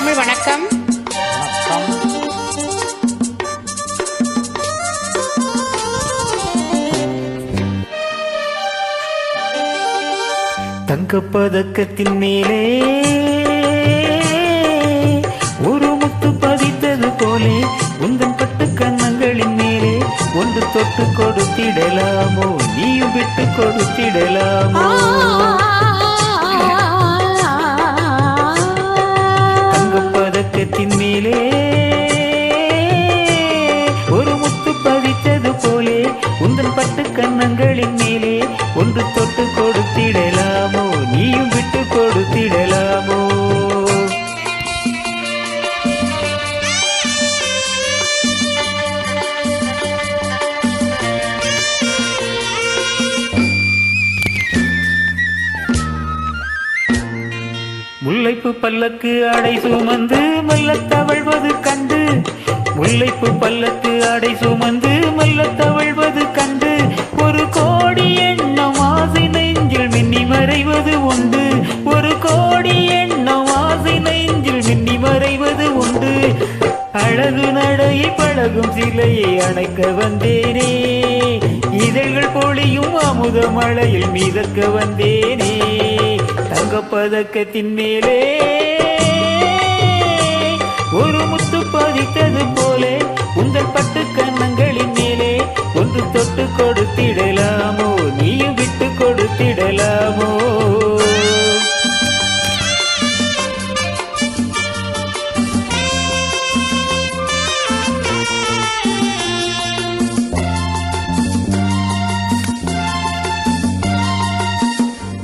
தமிழ் வணக்கம். தங்கப்பதக்கத்தின் மேலே ஒரு முத்து பதித்தது போலே உந்தன் பட்டு கன்னங்களின் மேலே ஒன்று தொட்டு கொடுத்திடலாமோ, நீயும் விட்டு கொடுத்திடலாமோ. தங்கப்பதக்கத்தின் மேலே ஒரு முத்து பதித்தது போலே உந்தன் பட்டு கன்னங்களின் மேலே ஒன்று தொட்டு கொடுத்திடலாமோ, நீயும் விட்டு கொடுத்திடலாமோ. முல்லைப்பு பல்லக்கு அடை சுமந்து மெல்ல தவழ்வது கண்டு, முல்லைப்பு பல்லக்கு அடை சுமந்து மெல்ல தவழ்வது கண்டு, ஒரு கோடி எண்ணம் ஆசை நெஞ்சில் மின்னி மறைவது உண்டு, ஒரு கோடி எண்ணம் ஆசை நெஞ்சில் மின்னி மறைவது உண்டு. அழகு நடையை பழகும் சிலையை அணைக்க வந்தேனே, இதழ்கள் பொழியும் அமுத மழையில் மிதக்க வந்தேனே. தங்கப்பதக்கத்தின் மேலே ஒரு முத்து பதித்தது போலே உங்கள் பட்டு கன்னங்களின் மேலே ஒன்று தொட்டு கொடுத்திடலாமோ, நீயும் விட்டு கொடுத்திடலாமோ.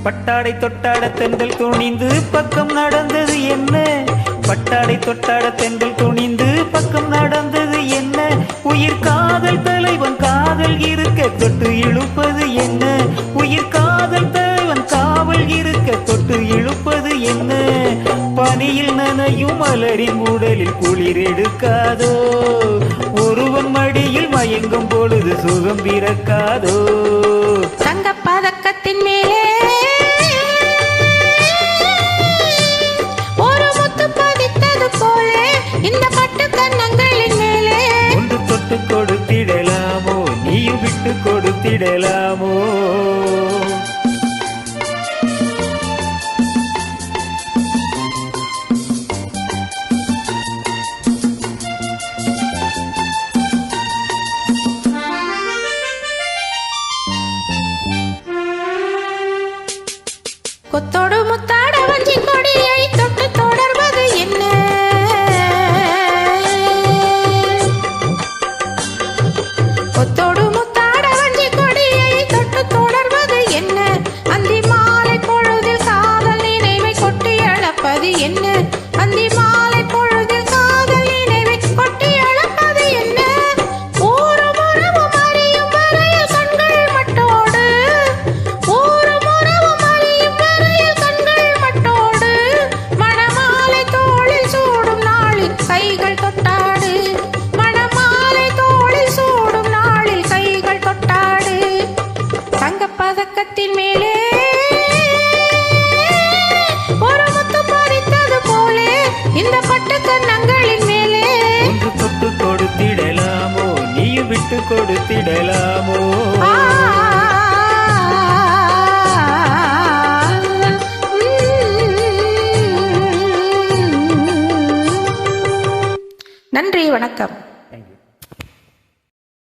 பட்டாடை தொட்டாட தென்றல் துணிந்து பக்கம் நடந்தது என்ன, பட்டாடை தொட்டாட தென்றல் துணிந்து பக்கம் நடந்தது என்ன, உயிர் காதல் தலைவன் காதல் இருக்க தொட்டு இழுப்பது என்ன, உயிர் காதல் தலைவன் காவல் இருக்க தொட்டு இழுப்பது என்ன. பனியில் நனையும் மலரின் உடலில் குளிர் எடுக்காதோ, ஒருவன் மடியில் மயங்கும் பொழுது சுகம் பிறக்காதோ. தங்கப்பதக்கத்தின் மேலே இந்த பட்டு கன்னங்களின் மேலே ஒன்று தொட்டு கொடுத்திடலாமோ, நீயும் விட்டு கொடுத்திடலாமோ. கொத்தோடு முத்தாட வஞ்சி கொடியை தொட்டு தொடர்வது என்ன, கொத்தோடு முத்தாட வஞ்சி கொடியை தொட்டு தொடர்வது என்ன, அந்தி மாலை பொழுதில் காதல் நினைவை கொட்டி அழப்பது என்ன, அந்தி மாலை பொழுதில் காதல் நினைவை கொட்டி அழப்பது என்ன. ஊரும் உறவும் அறியும் வரையில் கண்கள் மட்டோடு, ஊரும் உறவும் அறியும் வரையில் கண்கள் மட்டோடு, மணமாலை தோளில் சூடும் நாளில் கைகள் தொட்டாடு, மணமாலை தோளில் சூடும் நாளில் கைகள் தொட்டாடு. தங்கப்பதக்கத்தின் மேலே ஒரு முத்து பதித்தது போலே இந்த பட்டு கன்னங்களின் மேலே ஒன்று தொட்டு கொடுத்திடலாமோ, நீயும் விட்டு கொடுத்திடலாமோ. நன்றி, வணக்கம். தேங்க்யூ.